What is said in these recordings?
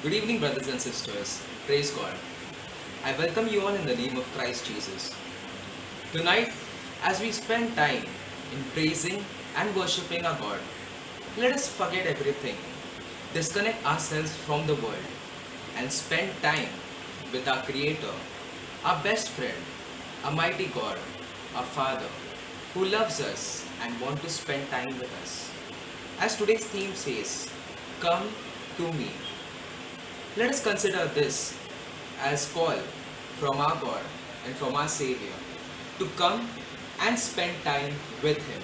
Good evening, brothers and sisters. Praise God. I welcome you all in the name of Christ Jesus. Tonight, as we spend time in praising and worshipping our God, let us forget everything, disconnect ourselves from the world, and spend time with our Creator, our best friend, our mighty God, our Father, who loves us and wants to spend time with us. As today's theme says, come to me. Let us consider this as call from our God and from our Savior to come and spend time with Him.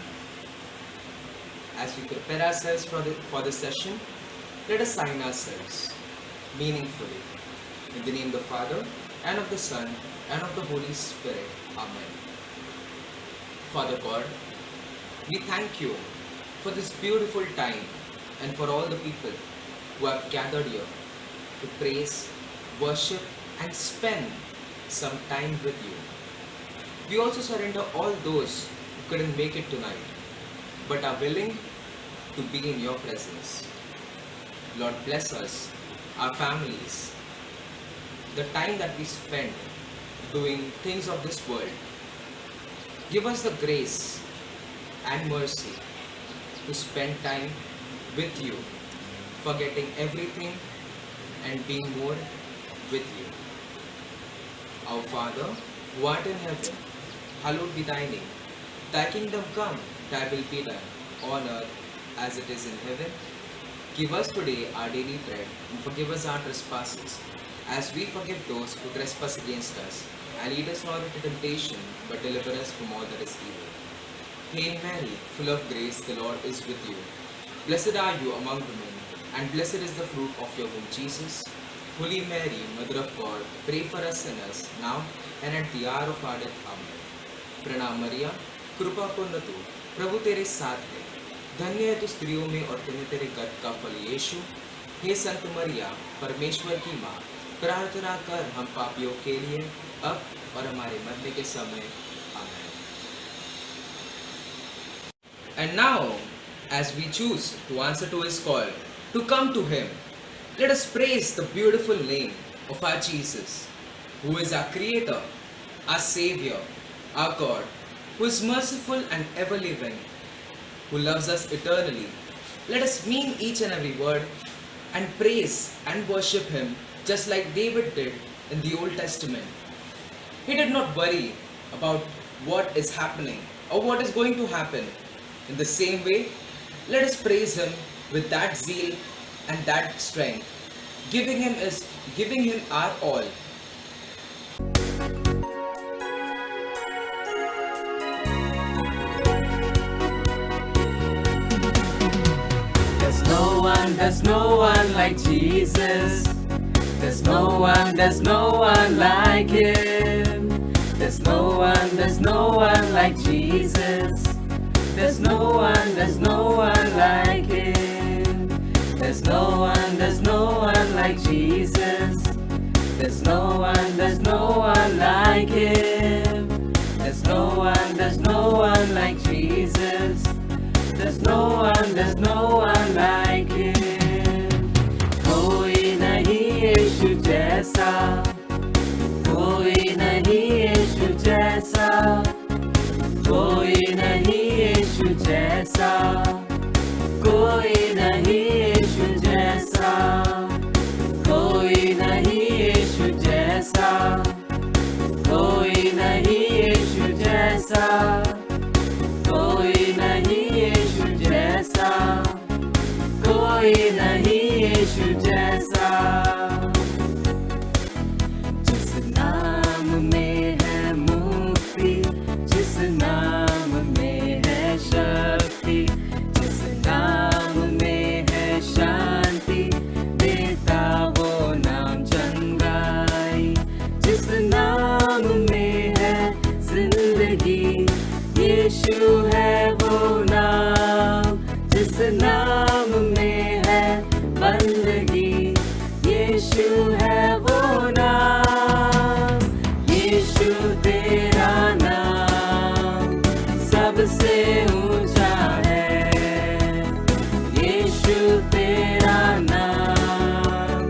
As we prepare ourselves for this session, let us sign ourselves meaningfully. In the name of the Father, and of the Son, and of the Holy Spirit. Amen. Father God, we thank you for this beautiful time and for all the people who have gathered here to praise, worship, and spend some time with you. We also surrender all those who couldn't make it tonight, but are willing to be in your presence. Lord, bless us, our families, the time that we spend doing things of this world. Give us the grace and mercy to spend time with you, forgetting everything and being more with you. Our Father, who art in heaven, hallowed be thy name. Thy kingdom come, thy will be done, on earth as it is in heaven. Give us today our daily bread, and forgive us our trespasses, as we forgive those who trespass against us. And lead us not into temptation, but deliver us from all that is evil. Hail Mary, full of grace, the Lord is with you. Blessed are you among women, and blessed is the fruit of your womb, Jesus. Holy Mary, Mother of God, pray for us sinners, now and at the hour of our death. Amen. प्रणाम मरिया, कृपा पूर्ण तू, प्रभु तेरे साथ है, धन्य है तू स्त्रियों में और धन्य तेरे गर्भ का फल यीशु। हे संत मरिया, परमेश्वर की माँ, प्रार्थना कर हम पापियों के लिए, अब और हमारे मरने के समय। आमेन। And now, as we choose to answer to His call, to come to Him, let us praise the beautiful name of our Jesus, who is our Creator, our Savior, our God, who is merciful and ever living, who loves us eternally. Let us mean each and every word and praise and worship Him just like David did in the Old Testament. He did not worry about what is happening or what is going to happen. In the same way, let us praise Him with that zeal and that strength, giving Him our all. There's no one like Jesus. There's no one like Him. There's no one like Jesus. There's no one like Him. There's no one like Jesus. There's no one like Him. There's no one like Jesus. There's no one like Him. कोई नहीं यीशु जैसा, कोई नहीं यीशु जैसा, कोई नहीं यीशु जैसा, कोई नहीं यीशु जैसा, कोई नहीं यीशु जैसा, कोई नहीं यीशु जैसा, कोई नहीं यीशु जैसा, कोई नहीं यीशु जैसा। जिस नाम में है मुक्ति, जिस नाम में है शक्ति, जिस नाम में है शांति, देता वो नाम चंगाई। जिस नाम में है जिंदगी, यीशु है वो नाम। जिस नाम में है बंदगी, यीशु है वो नाम। यीशु तेरा नाम सबसे ऊंचा है। यीशु तेरा नाम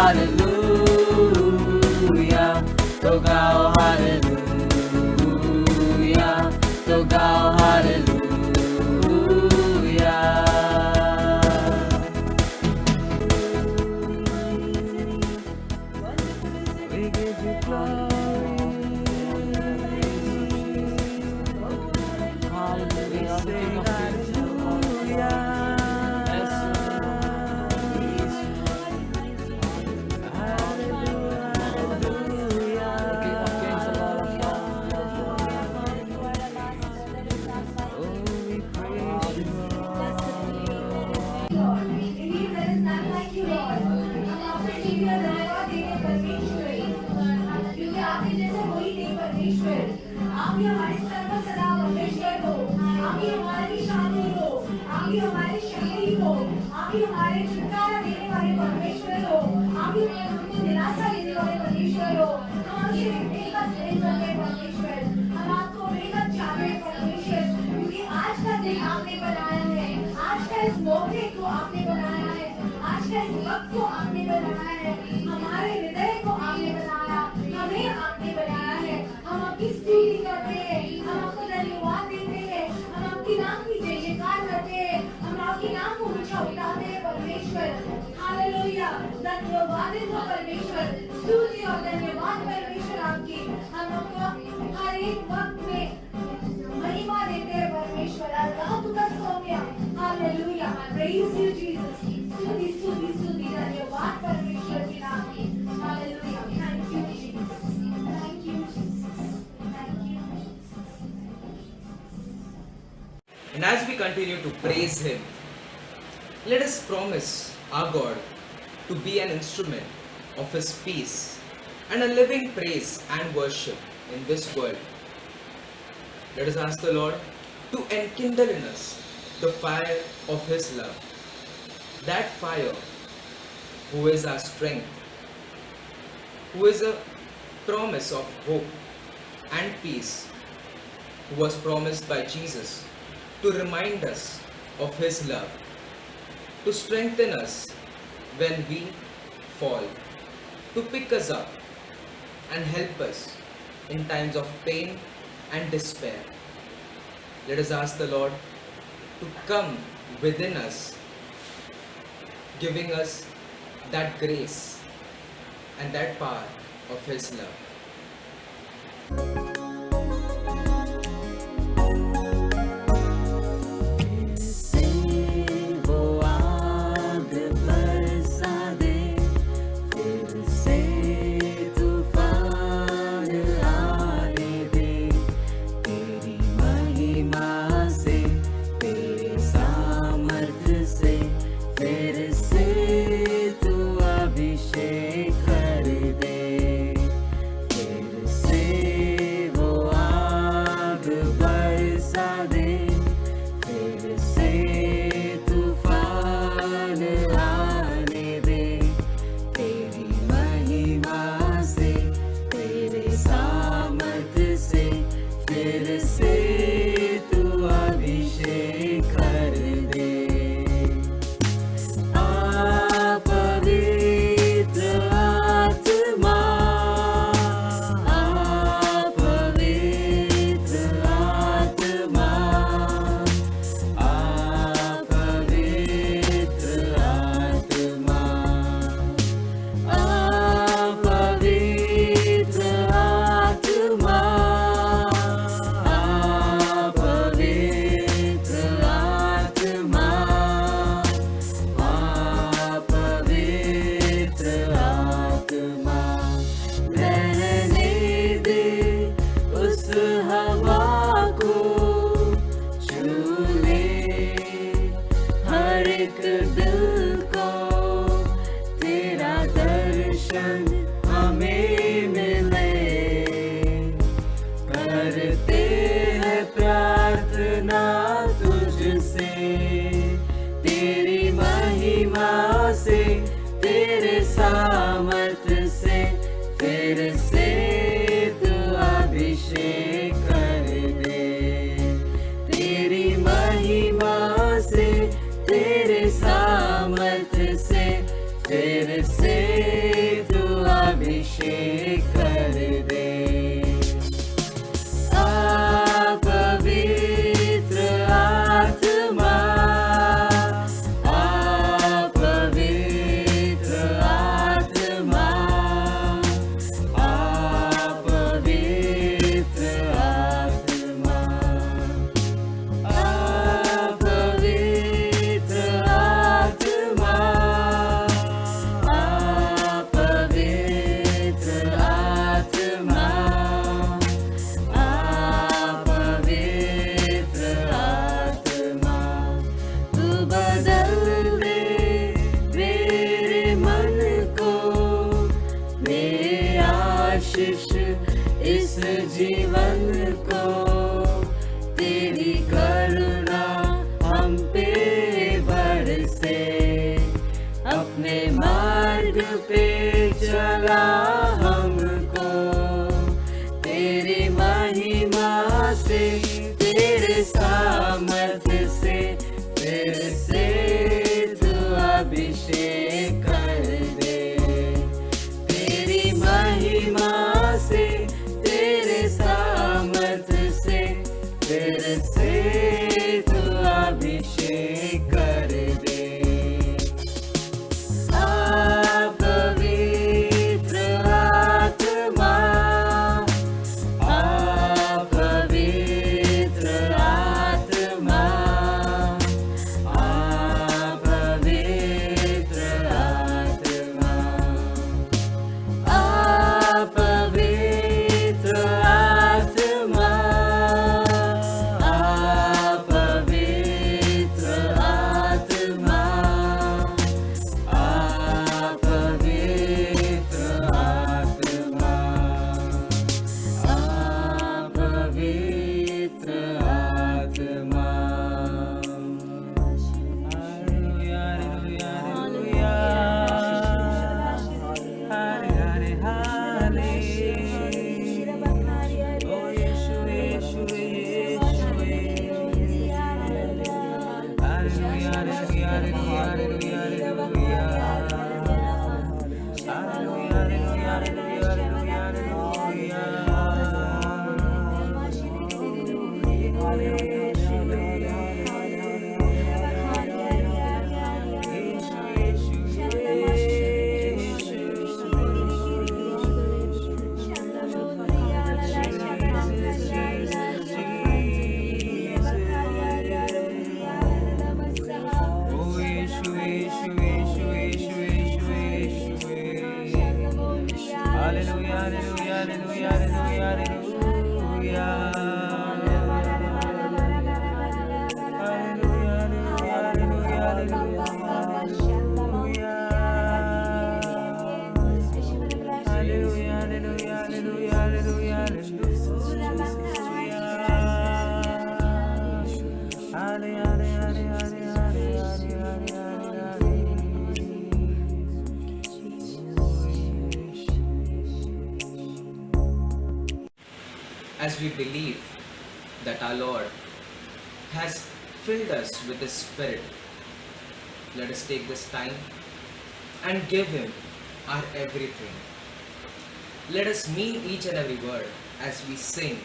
हालेलुया, तो गाओ हालेलुया, तो गाओ hallelujah. We give you glory. Hallelujah. Sing hallelujah. Indeed, there is none like you, Lord. हम आपसे टीवी और धन्यवाद देंगे परमेश्वर, क्योंकि आपके जैसे कोई नहीं परमेश्वर। आप ही हमारे सर्व सदा परमेश्वर हो, आप ही हमारी शांति हो, आप ही हमारी शक्ति हो, आप ही हमारे छुटकारा देने वाले परमेश्वर हो, आप ही हमको दिलासा देने वाले परमेश्वर हो। हम आपसे बेहद प्रेम करते हैं परमेश्वर, हम आपको बेहद चाहते हैं परमेश्वर, क्योंकि आज का दिन आपने बनाया है, आज का इस मौके को आपने बनाया है, आज का इस वक्त को आपने बनाया है, हमारे हृदय को आपने बनाया, हमें आपने बनाया है। हम आपकी स्तुति करते हैं, हम आपको धन्यवाद देते हैं, हम आपके नाम की जय जयकार करते हैं, हम आपके नाम को ऊंचा उठाते हैं परमेश्वर। हालेलुया, धन्यवाद है तो परमेश्वर, स्तुति और धन्यवाद परमेश्वर आपकी। हम आपको हर एक वक्त में महिमा देते हैं परमेश्वर। अल्लाह तुका सौम्या, हालेलुया, प्रेज यू जीसस। स्तुति स्तुति स्तुति धन्यवाद परमेश्वर के नाम की। Hallelujah, thank you Jesus, thank you Jesus, thank you Jesus. And as we continue to praise Him, let us promise our God to be an instrument of His peace and a living praise and worship in this world. Let us ask the Lord to enkindle in us the fire of His love. That fire who is our strength, who is a promise of hope and peace, who was promised by Jesus to remind us of His love, to strengthen us when we fall, to pick us up and help us in times of pain and despair. Let us ask the Lord to come within us, giving us that grace and that power of His love. से वो आग बरसा दे, फिर से तूफान आने दे, तेरी महिमा से, तेरे सामर्थ्य से, फिर से तू अभिषेक कर दे। फिर से वो आग बरसा दे, फिर से तूफान आने दे, तेरी महिमा से, तेरे सामर्थ्य से, फिर से तू अभिषेक कर दे। आ पवित्र आत्मा, आ पवित्र आत्मा, आ पवित्र आत्मा, आ पवित्र आत्मा, आ पवित्र आत्मा, आ पवित्र आत्मा, रहने दे उस हवा को, छू ले हर एक दिल को, तेरा दर्शन हमें मिले। करते हैं प्रार्थना तुझसे, तेरी महिमा से, तेरे सामर्थ्य से, फिर से तू अभिषेक कर दे। तेरी महिमा से, तेरे सामर्थ्य से, फिर से अभिषेक कर दे। आ पवित्र आत्मा, आ पवित्र आत्मा, आ पवित्र आत्मा, आ पवित्र आत्मा, आ पवित्र आत्मा, आ पवित्र आत्मा, तू बदल दे मेरे मन को, मेरे आशीष इस जीवन को, तेरी करुणा हम पे बरसे, अपने मार्ग पे चला हमको, तेरी महिमा से, तेरे सामर्थ्य से, फिर से तू अभिषेक कर दे। तेरी महिमा से, तेरे सामर्थ्य से, फिर से तू अभिषेक कर दे। आ पवित्र आत्मा, आ पवित्र आत्मा, आ पवित्र आत्मा, आ पवित्र आत्मा, आ पवित्र आत्मा, आ पवित्र आत्मा, आ पवित्र आत्मा। हालेलुया, हालेलुया, हाले, हाले, हाले। ओ यीशु, यीशु, यीशु, hallelujah, hallelujah, hallelujah, hallelujah, hallelujah. Hallelujah, hallelujah, hallelujah, hallelujah, Oh, Yeshu, Yeshu, Yeshu, Yeshu, Yeshu, Yeshu. Hallelujah, hallelujah, hallelujah, hallelujah, hallelujah. Hallelujah, hallelujah, hallelujah, hallelujah. Hallelujah, hallelujah, hallelujah, hallelujah, As we believe that our Lord has filled us with His Spirit, let us take this time and give Him our everything. Let us mean each and every word as we sing,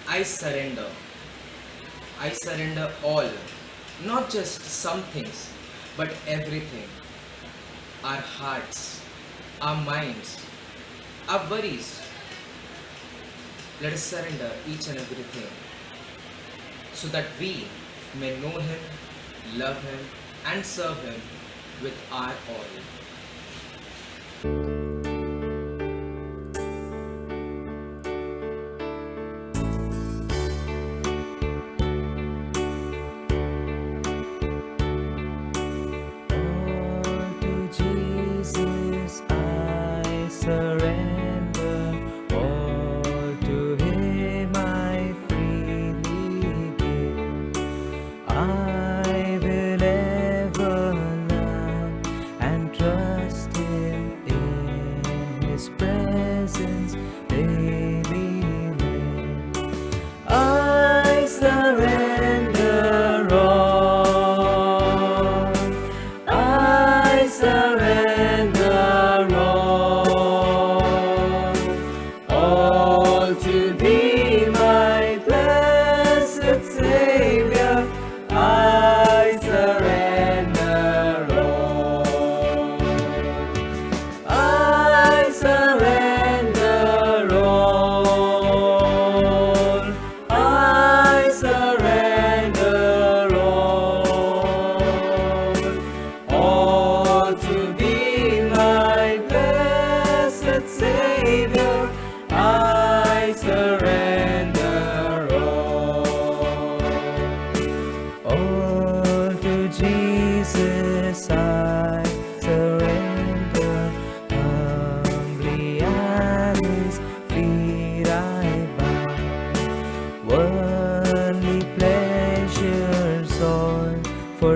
I surrender. I surrender all, not just some things, but everything. Our hearts, our minds, our worries. Let us surrender each and everything so that we may know Him, love Him, and serve Him with our all. All to Jesus I surrender, all to Him I freely give. I will ever love and trust Him, in His presence daily live. I surrender all. I surrender all.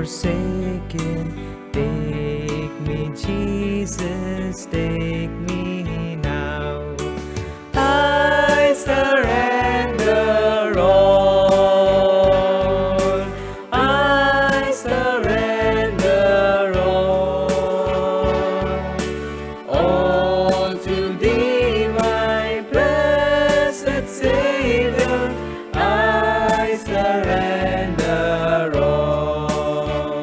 forsaken. Take me, Jesus, take me now. I surrender all. I surrender all to Thee, my blessed Savior. I surrender all.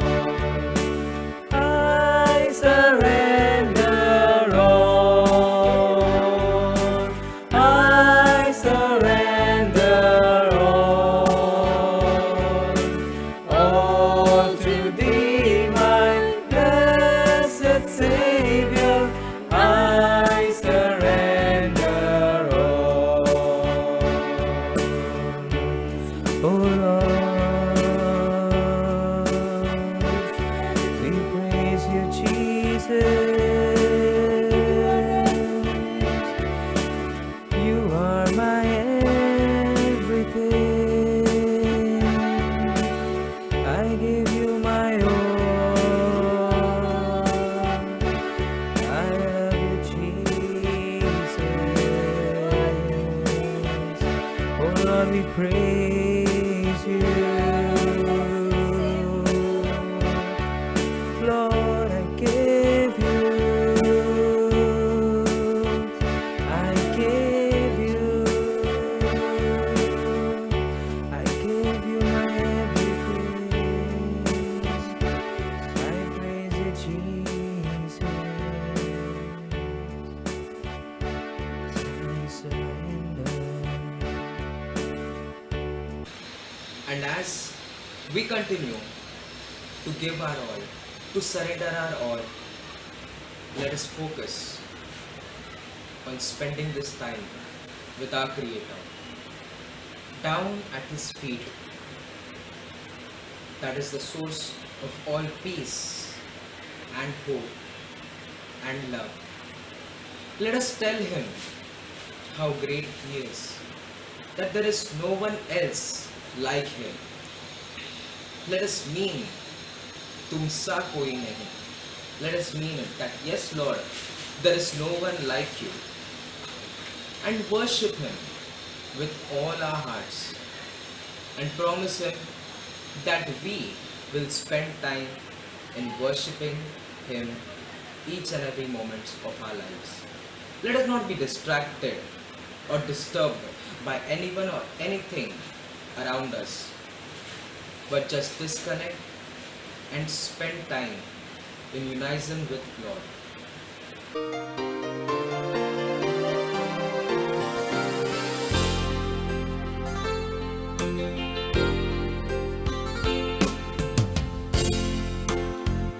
I surrender all. I surrender all to Thee, my blessed Savior. I surrender all. Oh Lord, we praise you, Jesus. You are my everything. I give you my all. I love you, Jesus. Oh Lord, we praise you. Lord, I give you. I give you. I give you my everything. I praise you, Jesus. I surrender. And as we continue to give our all, to surrender our all, let us focus on spending this time with our Creator, down at His feet. That is the source of all peace and hope and love. Let us tell Him how great He is, that there is no one else like Him. Let us mean तुमसा कोई नहीं. Let us mean it that yes Lord, there is no one like you, and worship Him with all our hearts and promise Him that we will spend time in worshipping Him each and every moment of our lives. Let us not be distracted or disturbed by anyone or anything around us, but just disconnect and spend time in unison with Lord.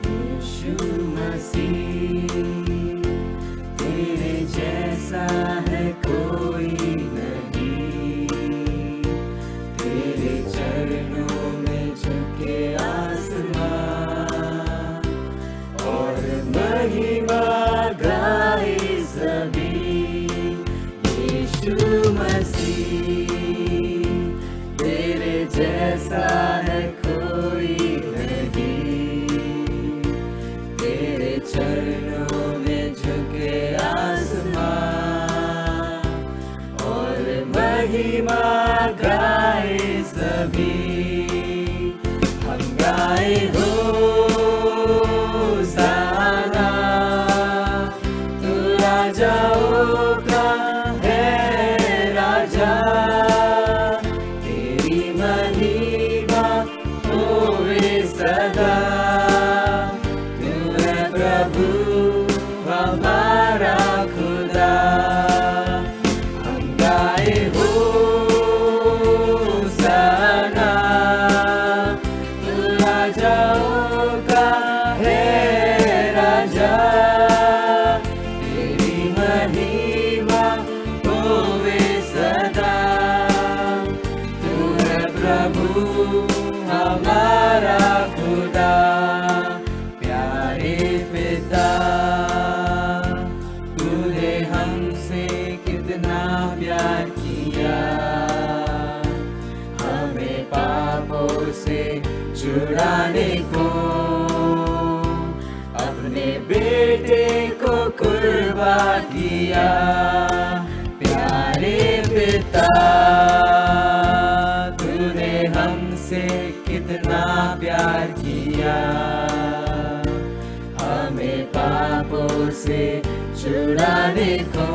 यीशु मसीह, तेरे जैसा है कोई नहीं. तेरे चरणों में झुके आसमां और महिमा गाए सभी. यीशु मसीह, तेरे जैसा है कोई नहीं. तेरे चरणों में झुके आसमां और महिमा गाए सभी. हम गाए होसाना, तू राजाओं का है राजा. तेरी महिमा होवे सदा. तू है प्रभु हमारा खुदा. हम गाए होसाना, तू राजाओं का है राजा. तेरी महिमा होवे सदा. तू है प्रभु हमारा खुदा. प्यारे पिता, तूने हमसे कितना प्यार किया. हमें पापों से छुड़ाने को किया। प्यारे पिता, तूने हमसे कितना प्यार किया। हमें पापों से छुड़ाने को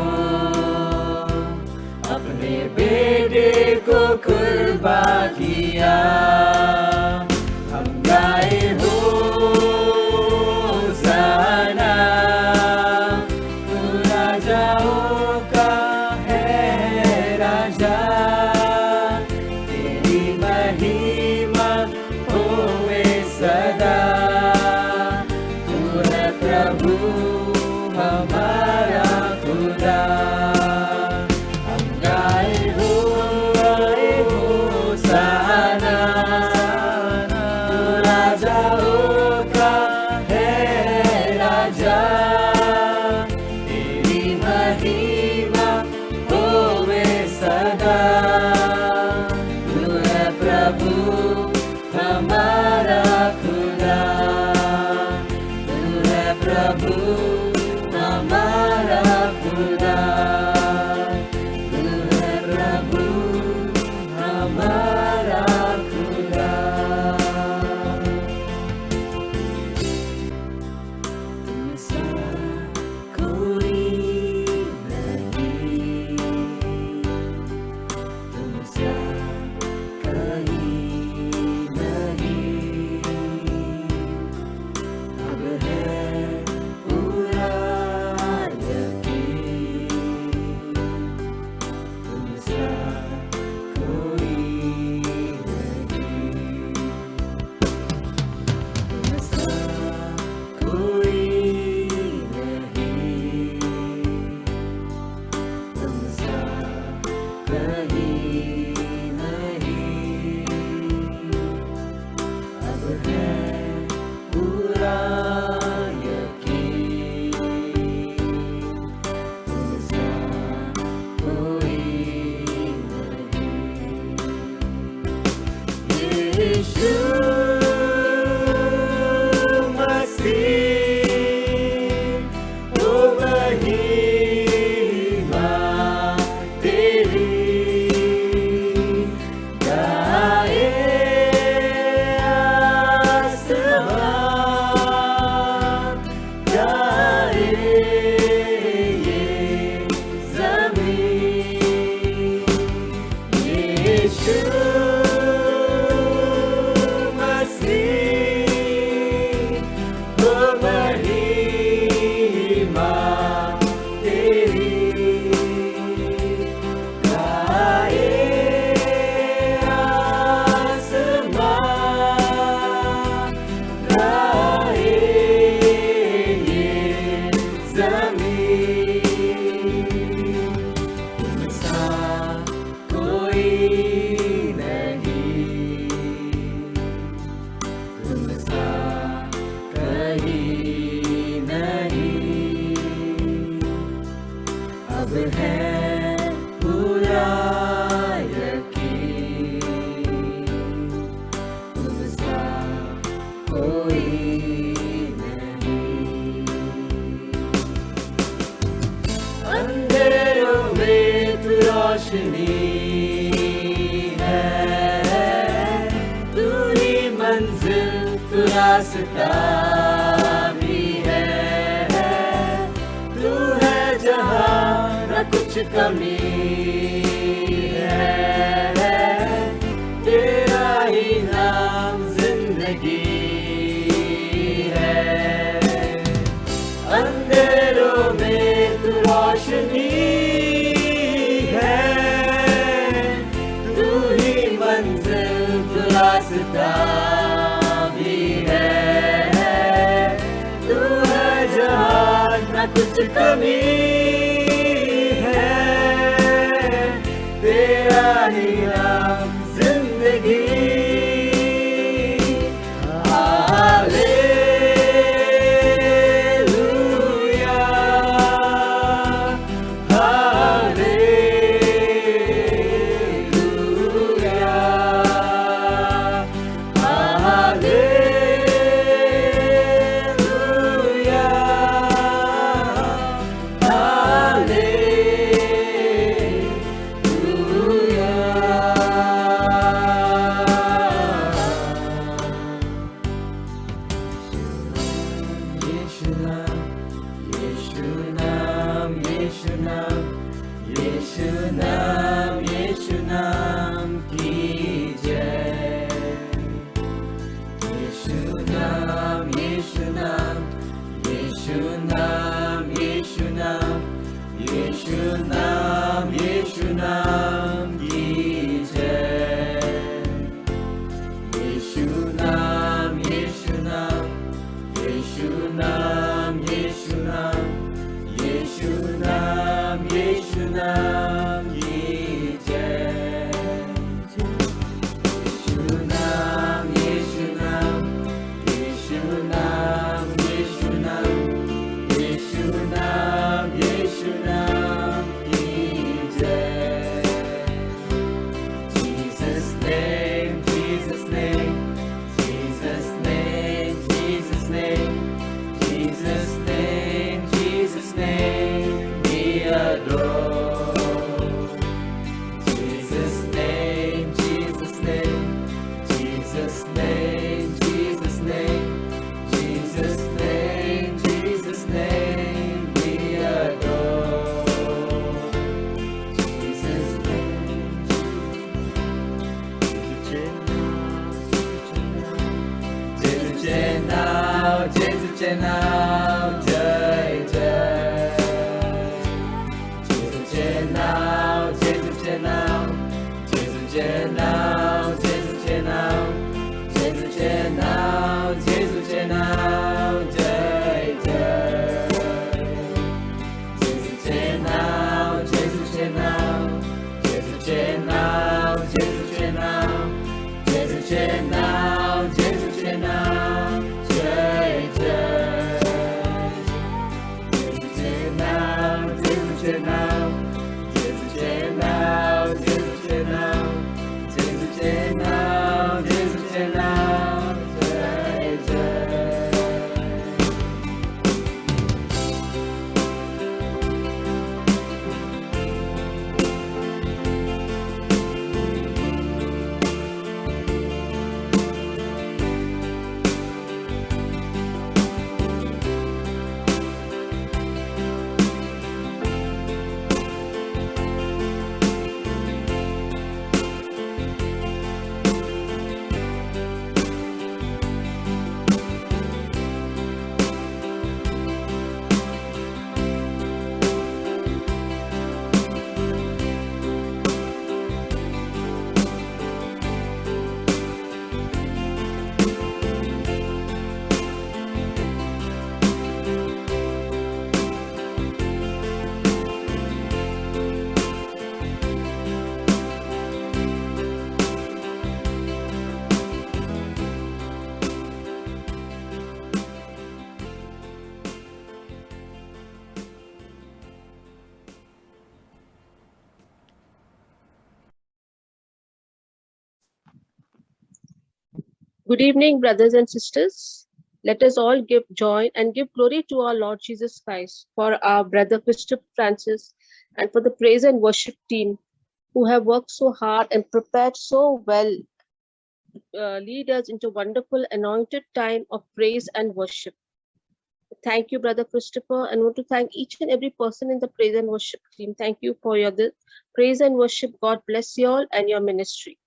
अपने बेटे को कुर्बान किया। हम गाए होसाना, तू राजाओं का है राजा। तेरी महिमा होवे सदा। तू है प्रभु हमारा खुदा। हम गाए होसाना, तू राजाओं का है राजा। तेरी महिमा होवे सदा। तू है प्रभु हमारा खुदा। तू है प्रभु हमारा खुदा। तू है प्रभु हमारा खुदा। तुमसा कोई नहीं, तुमसा कहीं नहीं। अब है पूरा यकीन, तुमसा कोई नहीं। तुमसा कोई नहीं, तुमसा कहीं नहीं। अब है पूरा यकीन, तुमसा कोई नहीं। यीशु मसीह, ओ महिमा तेरी। गाए आसमान, गाए ये ज़मीन। यीशु मसीह, ओ महिमा तेरी। गाए आसमान, गाए ये ज़मीन। तुमसा कोई नहीं, तुमसा कहीं नहीं। अब है पूरा यकीन, तुमसा कोई नहीं। अंधेरों में तू रोशनी है। तू ही मंजिल, तू रास्ता भी है। तू है जहाँ न कुछ कमी है। तेरा ही नाम जिंदगी है। अंधेरों में तू रोशनी है। तू ही मंजिल, तू रास्ता भी है। तू है जहाँ न कुछ कमी है। तेरा ही नाम जिंदगी। Hallelujah, hallelujah, hallelujah, Good evening, brothers and sisters. Let us all give joy and give glory to our Lord Jesus Christ for our brother Christopher Francis and for the praise and worship team who have worked so hard and prepared so well, lead us into wonderful anointed time of praise and worship. Thank you, Brother Christopher, and want to thank each and every person in the praise and worship team. Thank you for your praise and worship. God bless you all and your ministry.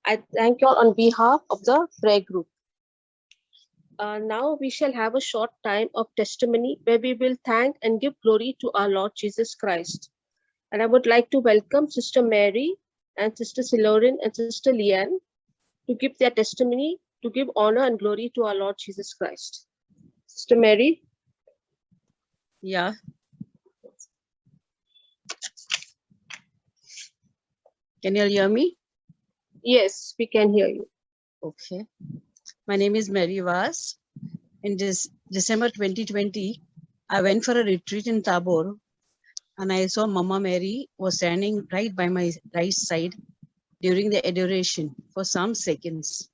I thank you all on behalf of the prayer group. Now we shall have a short time of testimony where we will thank and give glory to our Lord Jesus Christ. And I would like to welcome Sister Mary and Sister Silorin and Sister Leanne to give their testimony, to give honor and glory to our Lord Jesus Christ. Sister Mary. Yeah. Can you all hear me? Yes, we can hear you. Okay. My name is Mary Vas. In December 2020, I went for a retreat in Tabor and I saw Mama Mary was standing right by my right side during the adoration for some seconds.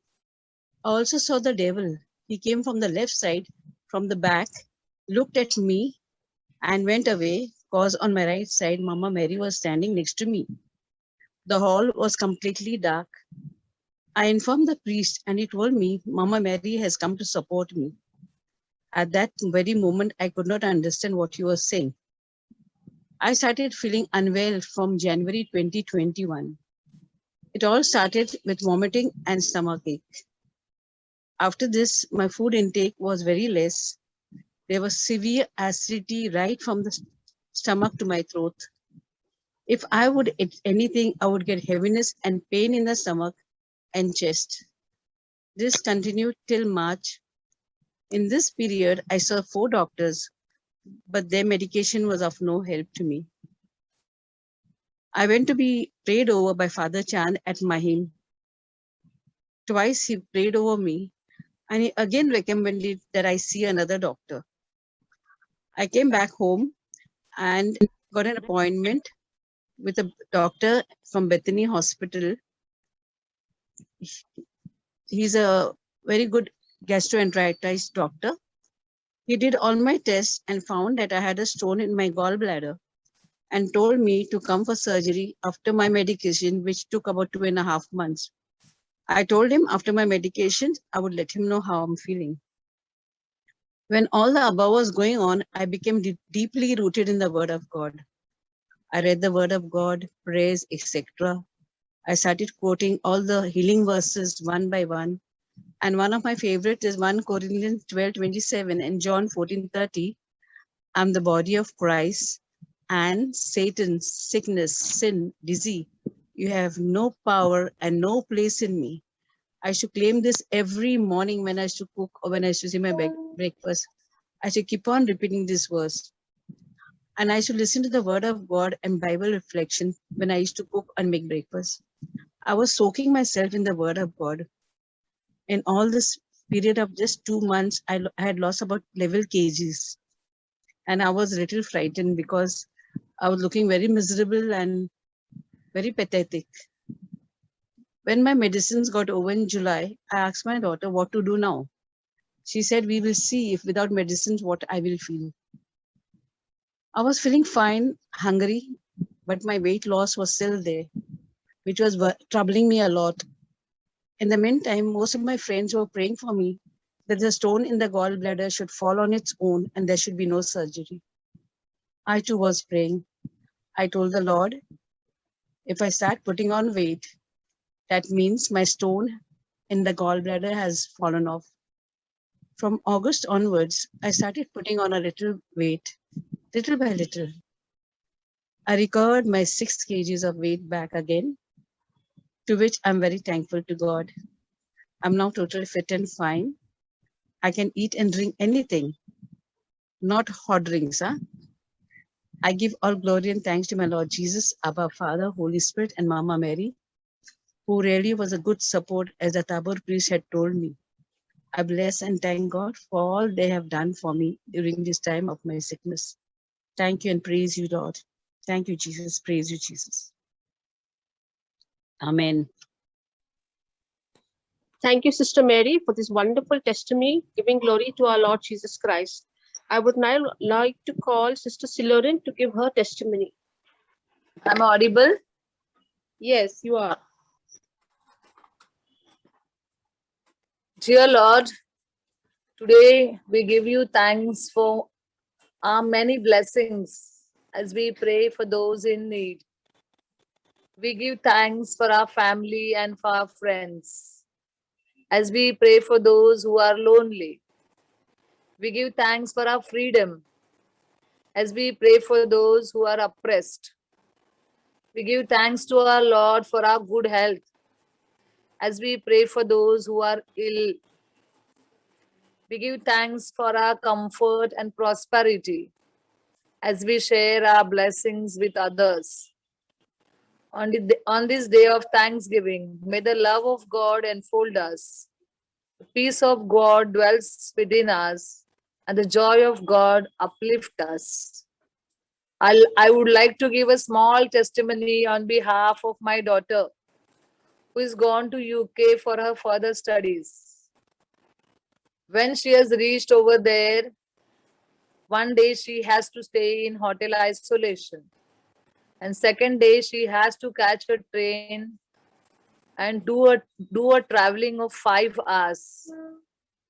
I also saw the devil. He came from the left side, from the back, looked at me and went away cause on my right side, Mama Mary was standing next to me. The hall was completely dark. I informed the priest and he told me Mama Mary has come to support me. At that very moment, I could not understand what he was saying. I started feeling unwell from January 2021. It all started with vomiting and stomachache. After this, my food intake was very less. There was severe acidity right from the stomach to my throat. If I would eat anything, I would get heaviness and pain in the stomach and chest. This continued till March. In this period, I saw 4 doctors, but their medication was of no help to me. I went to be prayed over by Father Chand at Mahim. Twice he prayed over me and he again recommended that I see another doctor. I came back home and got an appointment with a doctor from Bethany Hospital. He's a very good gastroenteritis doctor. He did all my tests and found that I had a stone in my gallbladder and told me to come for surgery after my medication, which took about 2.5 months. I told him after my medication, I would let him know how I'm feeling. When all the above was going on, I became deeply rooted in the Word of God. I read the Word of God, prayers, etc. I started quoting all the healing verses one by one. And one of my favorite is 1 Corinthians 12:27 and John 14:30. I'm the body of Christ, and Satan, sickness, sin, disease, you have no power and no place in me. I should claim this every morning when I should cook or when I should see my breakfast. I should keep on repeating this verse. And I should listen to the Word of God and Bible reflection when I used to cook and make breakfast. I was soaking myself in the Word of God. In all this period of just 2 months, I had lost about 11 kgs. And I was a little frightened because I was looking very miserable and very pathetic. When my medicines got over in July, I asked my daughter what to do now. She said, we will see if without medicines what I will feel. I was feeling fine, hungry, but my weight loss was still there, which was troubling me a lot. In the meantime, most of my friends were praying for me that the stone in the gallbladder should fall on its own and there should be no surgery. I too was praying. I told the Lord, if I start putting on weight, that means my stone in the gallbladder has fallen off. From August onwards, I started putting on a little weight, little by little. I recovered my 6 kgs of weight back again, to which I'm very thankful to God. I'm now totally fit and fine. I can eat and drink anything, not hot drinks. I give all glory and thanks to my Lord Jesus, Abba Father, Holy Spirit, and Mama Mary, who really was a good support, as the Tabor priest had told me. I bless and thank God for all they have done for me during this time of my sickness. Thank you and praise you, Lord. Thank you, Jesus. Praise you, Jesus. Amen. Thank you, Sister Mary, for this wonderful testimony, giving glory to our Lord Jesus Christ. I would now like to call Sister Silorin to give her testimony. I'm audible. Yes, you are. Dear Lord, today we give you thanks for our many blessings as we pray for those in need. We give thanks for our family and for our friends as we pray for those who are lonely. We give thanks for our freedom as we pray for those who are oppressed. We give thanks to our Lord for our good health as we pray for those who are ill. We give thanks for our comfort and prosperity as we share our blessings with others. On this day of Thanksgiving, may the love of God enfold us. The peace of God dwells within us, and the joy of God uplift us. I would like to give a small testimony on behalf of my daughter, who is gone to UK for her further studies. When she has reached over there, One day she has to stay in hotel isolation. And second day she has to catch a train and do a traveling of 5 hours.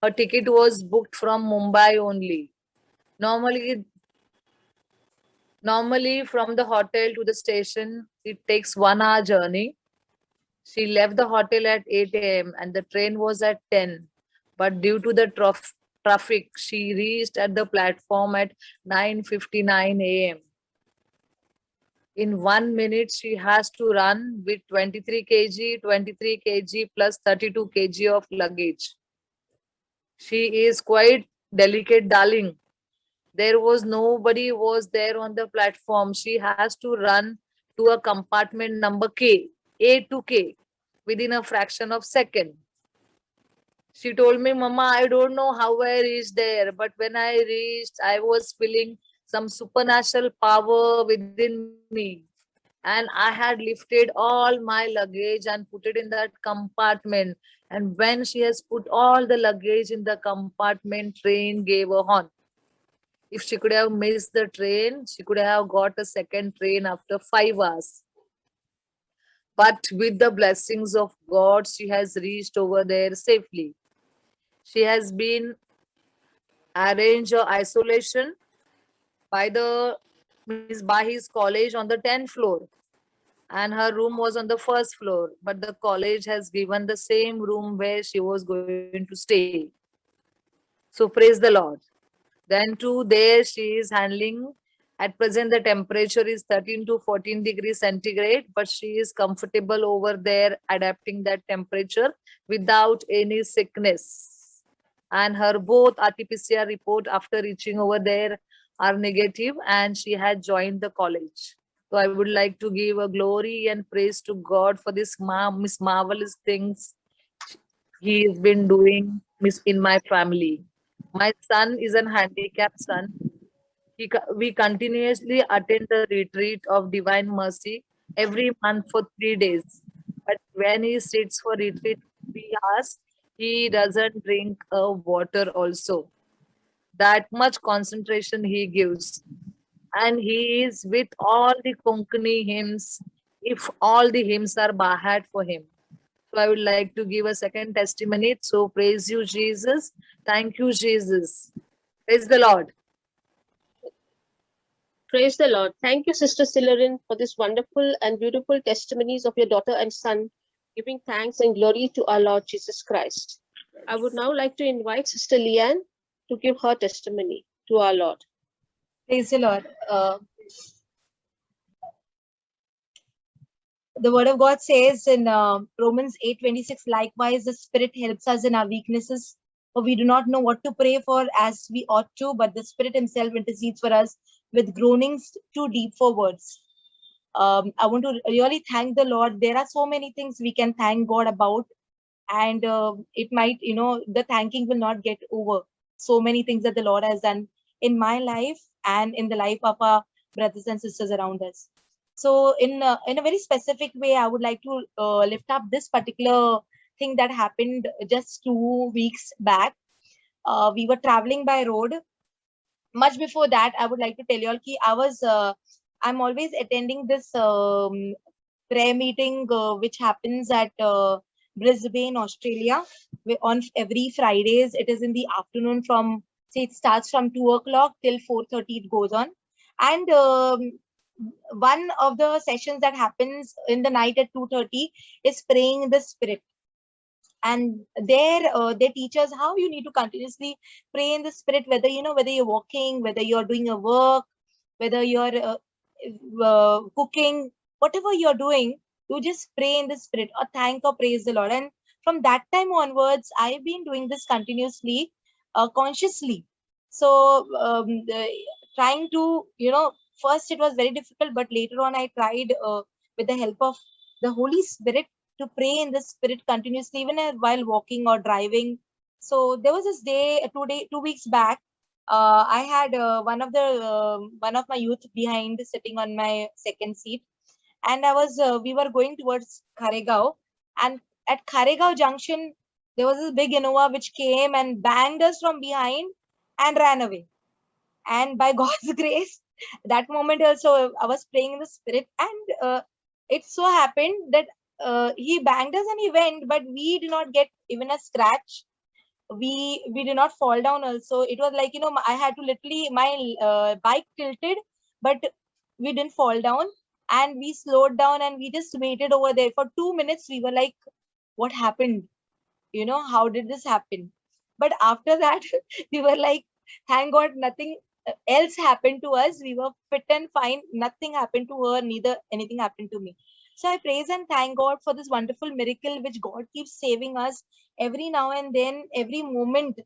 Her ticket was booked from Mumbai only. Normally from the hotel to the station, it takes 1 hour journey. She left the hotel at 8 a.m. and the train was at 10. But due to the traffic, she reached at the platform at 9:59 a.m. In 1 minute, she has to run with 23 kg plus 32 kg of luggage. She is quite delicate, darling. There was nobody was there on the platform. She has to run to a compartment number K, A to K, within a fraction of second. She told me, Mama, I don't know how I reached there, but when I reached, I was feeling some supernatural power within me. And I had lifted all my luggage and put it in that compartment. And when she has put all the luggage in the compartment, train gave a horn. If she could have missed the train, she could have got a second train after 5 hours. But with the blessings of God, she has reached over there safely. She has been arranged isolation by his college on the 10th floor, and her room was on the first floor, but the college has given the same room where she was going to stay. So praise the Lord. Then too, there she is handling. At present, the temperature is 13 to 14 degrees centigrade, but she is comfortable over there, adapting that temperature without any sickness. And her both RT-PCR report after reaching over there are negative, and she had joined the college. So I would like to give a glory and praise to God for this marvelous things He has been doing in my family. My son is an handicapped son. We continuously attend the retreat of Divine Mercy every month for 3 days. But when he sits for retreat 3 hours, he doesn't drink water also. That much concentration he gives. And he is with all the Konkani hymns, if all the hymns are Bahat for him. So I would like to give a second testimony. So praise you, Jesus. Thank you, Jesus. Praise the Lord. Praise the Lord. Thank you, Sister Silerin, for this wonderful and beautiful testimonies of your daughter and son, giving thanks and glory to our Lord Jesus Christ. I would now like to invite Sister Leanne to give her testimony to our Lord. Praise the Lord. The word of God says in Romans 8:26, likewise, the Spirit helps us in our weaknesses, for we do not know what to pray for as we ought to, but the Spirit Himself intercedes for us with groanings too deep for words. I want to really thank the Lord. There are so many things we can thank God about, and it might, the thanking will not get over. So many things that the Lord has done in my life and in the life of our brothers and sisters around us. So in a very specific way, I would like to lift up this particular thing that happened just 2 weeks back. We were traveling by road. Much before that, I would like to tell you all I'm always attending this prayer meeting which happens at Brisbane, Australia. On every Fridays, it is in the afternoon it starts from 2 o'clock till 4:30 it goes on. And one of the sessions that happens in the night at 2:30 is praying in the Spirit. And there they teach us how you need to continuously pray in the Spirit, whether you're walking, whether you're doing a work, whether you're cooking, whatever you're doing, you just pray in the Spirit or thank or praise the Lord. And from that time onwards, I've been doing this continuously, consciously. So trying to, first it was very difficult, but later on I tried with the help of the Holy Spirit to pray in the Spirit continuously, even while walking or driving. So there was this day, 2 weeks back, I had one of my youth behind sitting on my second seat, and we were going towards Kharegaon, and at Kharegaon Junction there was this big Innova which came and banged us from behind and ran away. And by God's grace, that moment also I was praying in the spirit, and it so happened that he banged us and he went, but we did not get even a scratch. We did not fall down also. It was like, I had to literally, my bike tilted, but we didn't fall down, and we slowed down and we just waited over there for 2 minutes. We were like, what happened? How did this happen? But after that, we were like, thank God, nothing else happened to us. We were fit and fine. Nothing happened to her, neither anything happened to me. So I praise and thank God for this wonderful miracle which God keeps saving us every now and then, every moment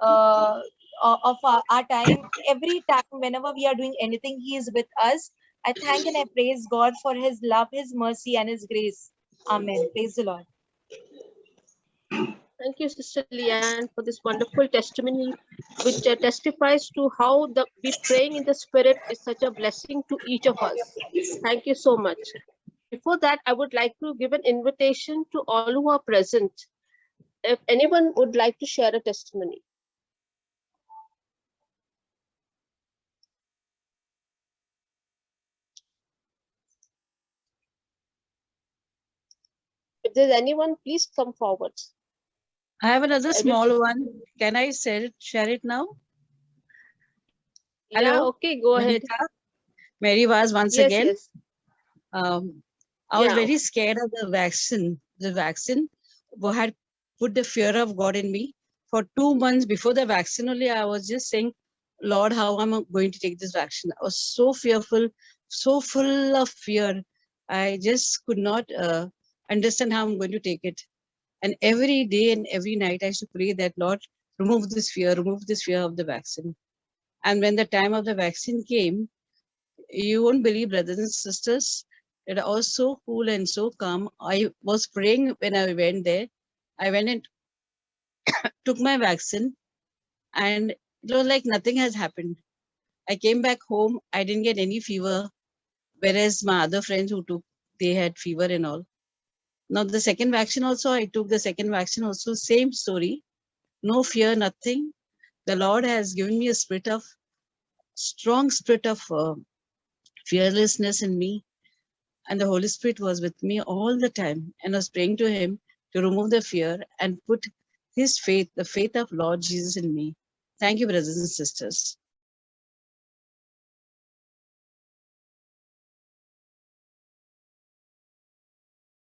uh, of our time, every time, whenever we are doing anything, He is with us. I thank and I praise God for His love, His mercy, and His grace. Amen. Praise the Lord. Thank you, Sister Leanne, for this wonderful testimony, which testifies to how we praying in the Spirit is such a blessing to each of us. Thank you so much. Before that, I would like to give an invitation to all who are present. If anyone would like to share a testimony. If there's anyone, please come forward. I have another will- small one. Can I share it now? Yeah, Hello? okay, go ahead. Vinita? Mary was once Yes, again. yes. I was Yeah. very scared of the vaccine. The vaccine had put the fear of God in me. For 2 months before the vaccine only, I was just saying, Lord, how am I going to take this vaccine? I was so fearful, so full of fear. I just could not understand how I'm going to take it. And every day and every night, I used to pray that, Lord, remove this fear of the vaccine. And when the time of the vaccine came, you won't believe, brothers and sisters, it was so cool and so calm. I was praying when I went there. I went and took my vaccine, and it was like nothing has happened. I came back home, I didn't get any fever, whereas my other friends who took, they had fever and all. Now the second vaccine also, I took the second vaccine also, same story. No fear, nothing. The Lord has given me a strong spirit of fearlessness in me. And the Holy Spirit was with me all the time, and I was praying to Him to remove the fear and put His faith, the faith of Lord Jesus in me. Thank you, brothers and sisters.